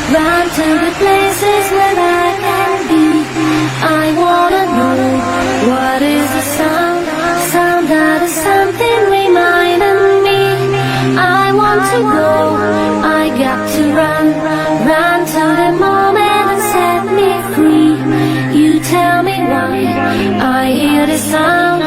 Run to the places where I can be. I wanna know what is the sound that is something reminding me. I want to go, I got to run to the moment and set me free. You tell me why I hear the sound